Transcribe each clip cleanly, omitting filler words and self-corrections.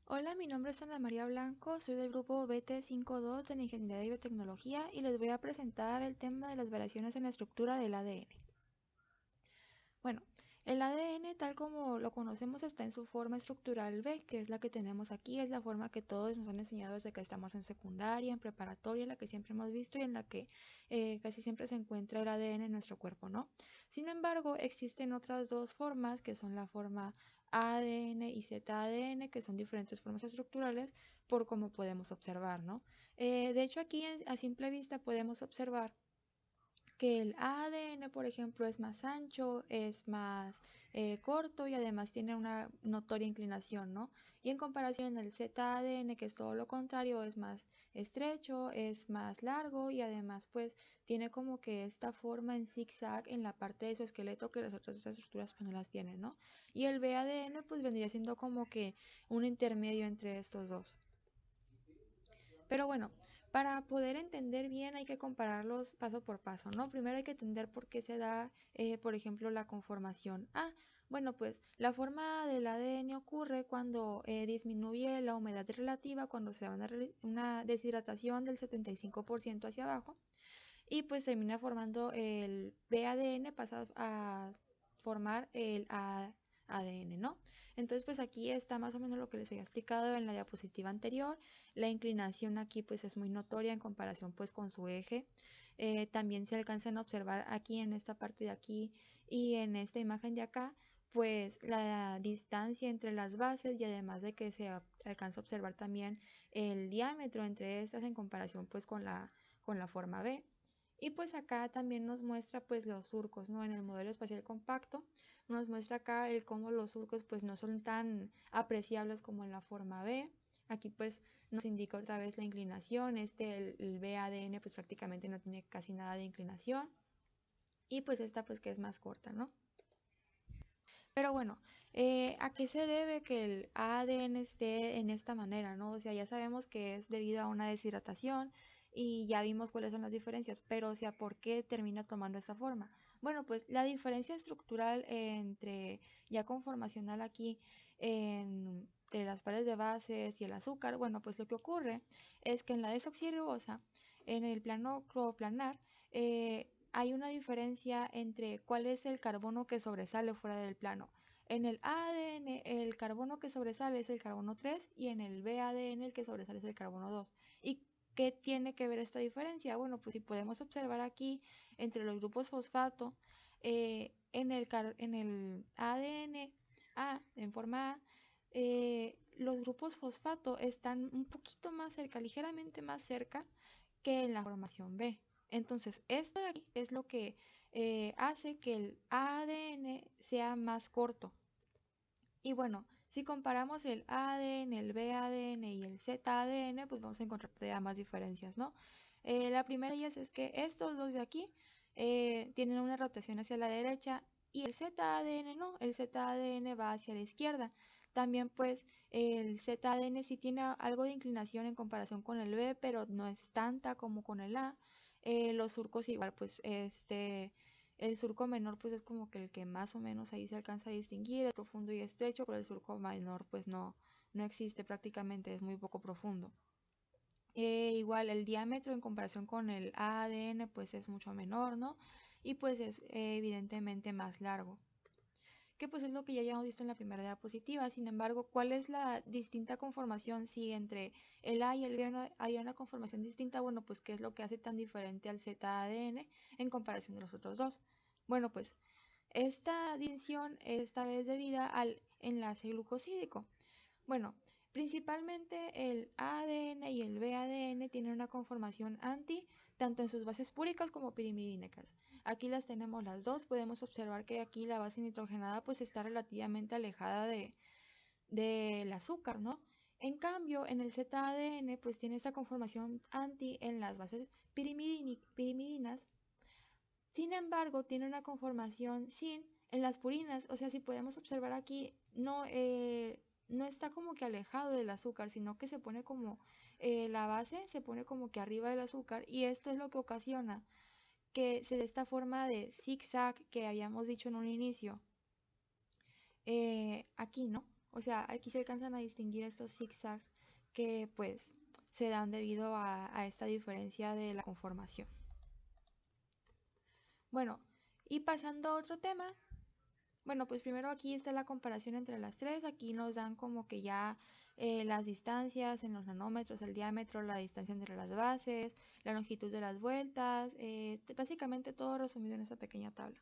Hola, mi nombre es Ana María Blanco, soy del grupo BT52 de la Ingeniería de Biotecnología y les voy a presentar el tema de las variaciones en la estructura del ADN. Bueno, el ADN tal como lo conocemos está en su forma estructural B, que es la que tenemos aquí, es la forma que todos nos han enseñado desde que estamos en secundaria, en preparatoria, la que siempre hemos visto y en la que casi siempre se encuentra el ADN en nuestro cuerpo, ¿no? Sin embargo, existen otras dos formas que son la forma ADN y ZADN, que son diferentes formas estructurales por como podemos observar, ¿no? De hecho, aquí a simple vista podemos observar que el ADN, por ejemplo, es más ancho, es más corto y además tiene una notoria inclinación, ¿no? Y en comparación el ZADN, que es todo lo contrario, es más estrecho, es más largo y además pues tiene como que esta forma en zigzag en la parte de su esqueleto que las otras estructuras pues no las tienen, ¿no? Y el BADN pues vendría siendo como que un intermedio entre estos dos. Pero bueno, para poder entender bien hay que compararlos paso por paso, ¿no? Primero hay que entender por qué se da, por ejemplo, la conformación A. Bueno, pues la forma del ADN ocurre cuando disminuye la humedad relativa, cuando se da una deshidratación del 75% hacia abajo y pues termina formando el BADN, pasa a formar el ADN, ¿no? Entonces pues aquí está más o menos lo que les había explicado en la diapositiva anterior. La inclinación aquí pues es muy notoria en comparación pues con su eje. También se alcanzan a observar aquí en esta parte de aquí y en esta imagen de acá pues la distancia entre las bases y además de que se alcanza a observar también el diámetro entre estas en comparación pues con la forma B. Y pues acá también nos muestra pues los surcos, ¿no? En el modelo espacial compacto nos muestra acá el cómo los surcos pues no son tan apreciables como en la forma B. Aquí pues nos indica otra vez la inclinación, el BADN pues prácticamente no tiene casi nada de inclinación y pues esta pues que es más corta, ¿no? Pero bueno, ¿a qué se debe que el ADN esté en esta manera, ¿no? O sea, ya sabemos que es debido a una deshidratación y ya vimos cuáles son las diferencias, pero o sea, ¿por qué termina tomando esa forma? Bueno, pues la diferencia estructural entre ya conformacional aquí entre las paredes de bases y el azúcar, bueno, pues lo que ocurre es que en la desoxirribosa, en el plano cloroplanar, hay una diferencia entre cuál es el carbono que sobresale fuera del plano. En el ADN el carbono que sobresale es el carbono 3 y en el BADN el que sobresale es el carbono 2. ¿Y qué tiene que ver esta diferencia? Bueno, pues si podemos observar aquí entre los grupos fosfato, en el ADN A, en forma A, los grupos fosfato están un poquito más cerca, ligeramente más cerca que en la formación B. Entonces, esto de aquí es lo que hace que el ADN sea más corto. Y bueno, si comparamos el ADN, el BADN y el ZADN, pues vamos a encontrar todavía más diferencias, ¿no? La primera de ellas es que estos dos de aquí tienen una rotación hacia la derecha y el ZADN no, el ZADN va hacia la izquierda. También pues el ZADN sí tiene algo de inclinación en comparación con el B, pero no es tanta como con el A. Los surcos igual pues el surco menor pues es como que el que más o menos ahí se alcanza a distinguir, el profundo y estrecho, pero el surco menor pues no existe prácticamente, es muy poco profundo. Igual el diámetro en comparación con el ADN pues es mucho menor, ¿no? Y pues es evidentemente más largo, que pues es lo que ya habíamos visto en la primera diapositiva. Sin embargo, ¿cuál es la distinta conformación? Si entre el A y el B hay una conformación distinta, bueno, pues ¿qué es lo que hace tan diferente al ZADN en comparación de los otros dos? Bueno, pues esta distinción esta vez debida al enlace glucosídico. Bueno, principalmente el ADN y el BADN tienen una conformación anti, tanto en sus bases púricas como pirimidínicas. Aquí las tenemos las dos, podemos observar que aquí la base nitrogenada pues está relativamente alejada del azúcar, ¿no? En cambio, en el ZADN pues tiene esta conformación anti en las bases pirimidinas. Sin embargo, tiene una conformación sin en las purinas. O sea, si podemos observar aquí, no está como que alejado del azúcar, sino que se pone como la base se pone como que arriba del azúcar y esto es lo que ocasiona que se dé esta forma de zigzag que habíamos dicho en un inicio. Aquí, ¿no? O sea, aquí se alcanzan a distinguir estos zigzags que pues se dan debido a esta diferencia de la conformación. Bueno, y pasando a otro tema, bueno, pues primero aquí está la comparación entre las tres. Aquí nos dan como que ya las distancias en los nanómetros, el diámetro, la distancia entre las bases, la longitud de las vueltas, básicamente todo resumido en esta pequeña tabla.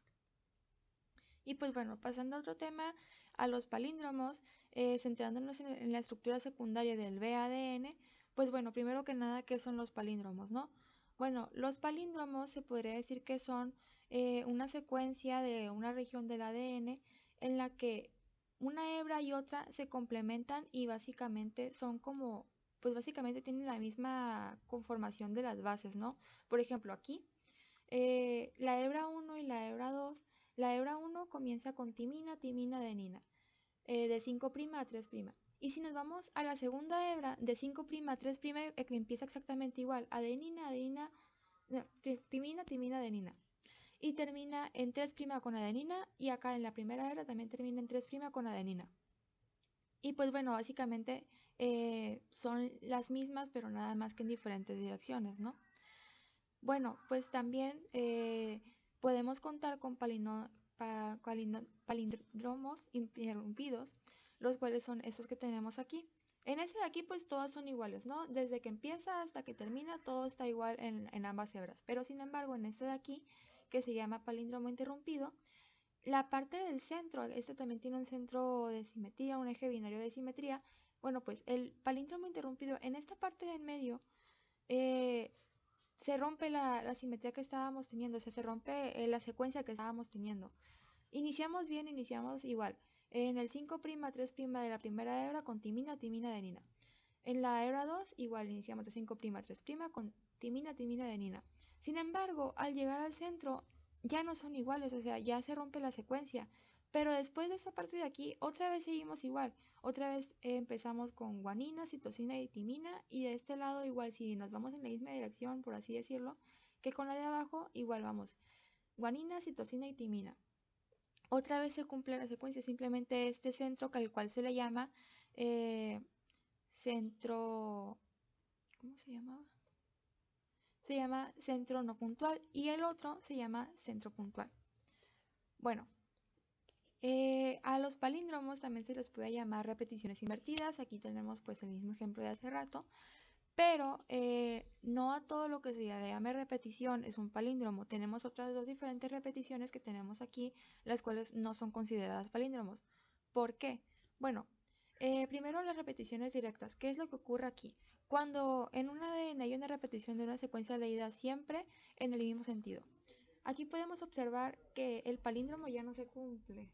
Y pues bueno, pasando a otro tema, a los palíndromos, centrándonos en la estructura secundaria del BADN, pues bueno, primero que nada, ¿qué son los palíndromos, no? Bueno, los palíndromos se podría decir que son una secuencia de una región del ADN en la que una hebra y otra se complementan y básicamente son como, pues básicamente tienen la misma conformación de las bases, ¿no? Por ejemplo, aquí la hebra 1 y la hebra 2, la hebra 1 comienza con timina, timina, adenina, de 5' a 3'. Y si nos vamos a la segunda hebra, de 5' a 3', que empieza exactamente igual, adenina, adenina, no, timina, timina, adenina. Y termina en 3' con adenina, y acá en la primera hebra también termina en 3' con adenina. Y pues bueno, básicamente son las mismas, pero nada más que en diferentes direcciones, ¿no? Bueno, pues también podemos contar con palíndromos interrumpidos, los cuales son estos que tenemos aquí. En este de aquí, pues todas son iguales, ¿no? Desde que empieza hasta que termina, todo está igual en ambas hebras. Pero sin embargo, en este de aquí, que se llama palíndromo interrumpido, la parte del centro, este también tiene un centro de simetría, un eje binario de simetría. Bueno, pues el palíndromo interrumpido, en esta parte del medio, eh, se rompe la simetría que estábamos teniendo, o sea, se rompe la secuencia que estábamos teniendo. Iniciamos bien, iniciamos igual. En el 5' 3' de la primera hebra con timina, timina, adenina. En la hebra 2 igual iniciamos de 5' 3' con timina, timina, adenina. Sin embargo, al llegar al centro ya no son iguales, o sea, ya se rompe la secuencia. Pero después de esta parte de aquí, otra vez seguimos igual. Otra vez empezamos con guanina, citosina y timina. Y de este lado igual, si nos vamos en la misma dirección, por así decirlo, que con la de abajo, igual vamos. Guanina, citosina y timina. Otra vez se cumple la secuencia, simplemente este centro, al cual se le llama eh, centro... ¿Cómo se llamaba? Se llama centro no puntual y el otro se llama centro puntual. Bueno, a los palíndromos también se les puede llamar repeticiones invertidas. Aquí tenemos pues el mismo ejemplo de hace rato, pero no a todo lo que se llame repetición es un palíndromo. Tenemos otras dos diferentes repeticiones que tenemos aquí, las cuales no son consideradas palíndromos. ¿Por qué? Bueno, primero las repeticiones directas. ¿Qué es lo que ocurre aquí? Cuando en un ADN hay una repetición de una secuencia leída siempre en el mismo sentido. Aquí podemos observar que el palíndromo ya no se cumple.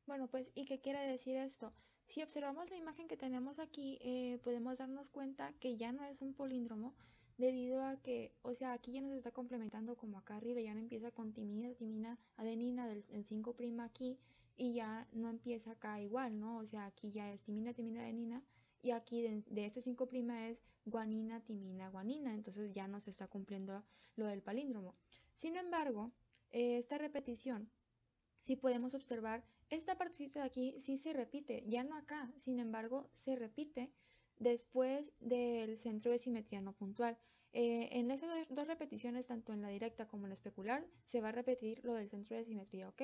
Bueno, pues, ¿y qué quiere decir esto? Si observamos la imagen que tenemos aquí, podemos darnos cuenta que ya no es un políndromo debido a que, o sea, aquí ya no se está complementando como acá arriba, ya no empieza con timina, timina, adenina del 5' aquí y ya no empieza acá igual, ¿no? O sea, aquí ya es timina, timina, adenina y aquí de este 5' es guanina, timina, guanina, entonces ya no se está cumpliendo lo del palíndromo. Sin embargo, esta repetición si podemos observar, esta partecita de aquí sí se repite, ya no acá, sin embargo, se repite después del centro de simetría no puntual. En esas dos repeticiones, tanto en la directa como en la especular, se va a repetir lo del centro de simetría, ¿ok?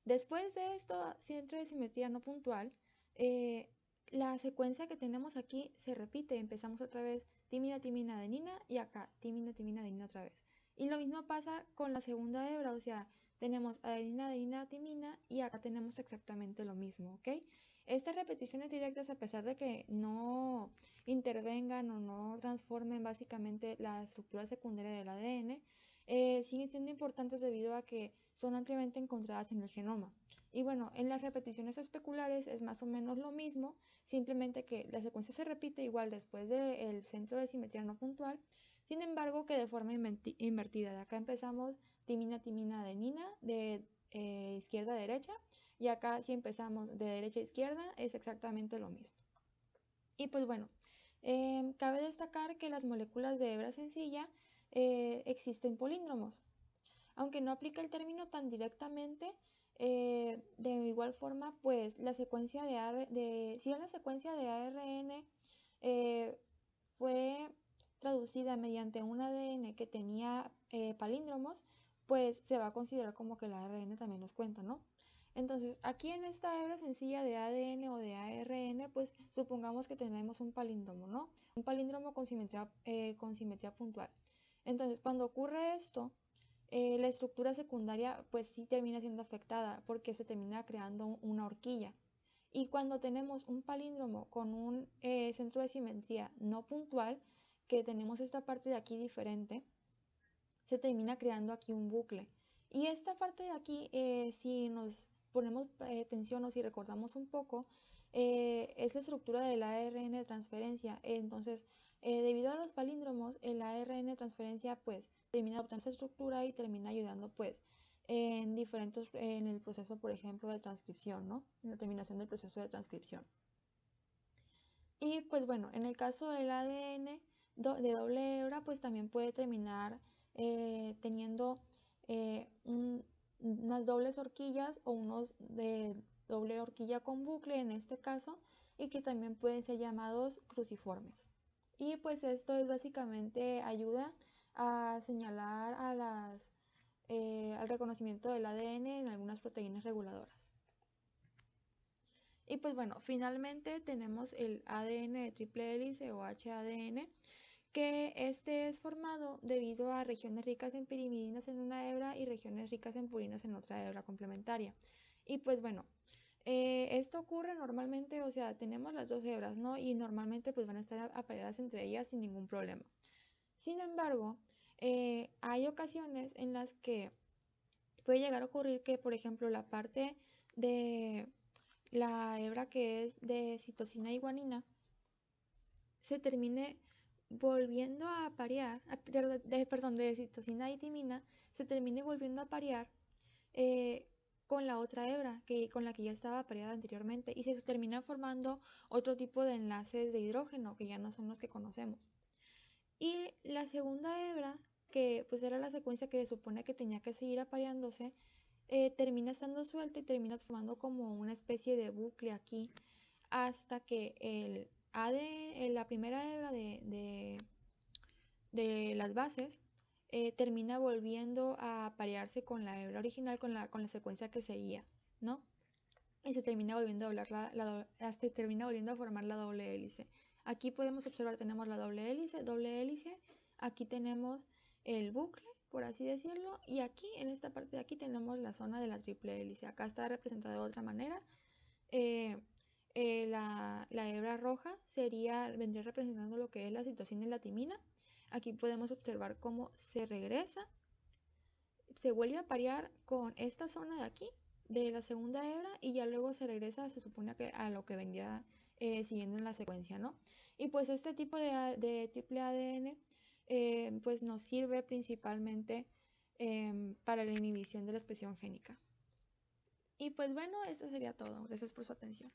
Después de esto, centro de simetría no puntual, eh, la secuencia que tenemos aquí se repite, empezamos otra vez timina, timina, adenina y acá timina, timina, adenina otra vez. Y lo mismo pasa con la segunda hebra, o sea, tenemos adenina, adenina, timina y acá tenemos exactamente lo mismo, ¿ok? Estas repeticiones directas, a pesar de que no intervengan o no transformen básicamente la estructura secundaria del ADN, siguen siendo importantes debido a que son ampliamente encontradas en el genoma. Y bueno, en las repeticiones especulares es más o menos lo mismo, simplemente que la secuencia se repite igual después del centro de simetría no puntual, sin embargo que de forma invertida. De acá empezamos timina, timina, adenina, de izquierda a derecha, y acá si empezamos de derecha a izquierda es exactamente lo mismo. Y pues bueno, cabe destacar que las moléculas de hebra sencilla existen políndromos. Aunque no aplica el término tan directamente, de igual forma, pues la secuencia si bien la secuencia de ARN eh, fue traducida mediante un ADN que tenía palíndromos, pues se va a considerar como que el ARN también nos cuenta, ¿no? Entonces, aquí en esta hebra sencilla de ADN o de ARN, pues supongamos que tenemos un palíndromo, ¿no? Un palíndromo con simetría puntual. Entonces, cuando ocurre esto, la estructura secundaria pues sí termina siendo afectada porque se termina creando una horquilla. Y cuando tenemos un palíndromo con un centro de simetría no puntual, que tenemos esta parte de aquí diferente, se termina creando aquí un bucle. Y esta parte de aquí, si nos ponemos atención o si recordamos un poco, es la estructura del ARN de transferencia. Entonces, debido a los palíndromos, el ARN de transferencia pues termina adoptando esa estructura y termina ayudando pues en el proceso, por ejemplo, de transcripción, ¿no? En la terminación del proceso de transcripción. Y pues bueno, en el caso del ADN de doble hebra, pues también puede terminar teniendo unas dobles horquillas o unos de doble horquilla con bucle en este caso, y que también pueden ser llamados cruciformes. Y pues esto es básicamente ayuda a señalar al reconocimiento del ADN en algunas proteínas reguladoras. Y pues bueno, finalmente tenemos el ADN de triple hélice o HADN, que este es formado debido a regiones ricas en pirimidinas en una hebra y regiones ricas en purinas en otra hebra complementaria. Y pues bueno, esto ocurre normalmente, o sea, tenemos las dos hebras, ¿no? Y normalmente pues van a estar apareadas entre ellas sin ningún problema. Sin embargo, hay ocasiones en las que puede llegar a ocurrir que, por ejemplo, la parte de la hebra que es de citosina y guanina se termine volviendo a parear, perdón, de citosina y timina, se termine volviendo a parear eh, con la otra hebra con la que ya estaba pareada anteriormente, y se termina formando otro tipo de enlaces de hidrógeno que ya no son los que conocemos. Y la segunda hebra, que pues era la secuencia que se supone que tenía que seguir apareándose, termina estando suelta y termina formando como una especie de bucle aquí hasta que el ADN, la primera hebra de las bases termina volviendo a aparearse con la hebra original, con la secuencia que seguía, ¿no? Y se termina volviendo a se termina volviendo a formar la doble hélice. Aquí podemos observar, tenemos la doble hélice, aquí tenemos el bucle, por así decirlo, y aquí, en esta parte de aquí, tenemos la zona de la triple hélice. Acá está representada de otra manera. Eh, la hebra roja vendría representando lo que es la citosina y la timina. Aquí podemos observar cómo se regresa, se vuelve a parear con esta zona de aquí, de la segunda hebra, y ya luego se regresa, se supone que a lo que vendría siguiendo en la secuencia, ¿no? Y pues este tipo de triple ADN pues nos sirve principalmente para la inhibición de la expresión génica. Y pues bueno, eso sería todo. Gracias por su atención.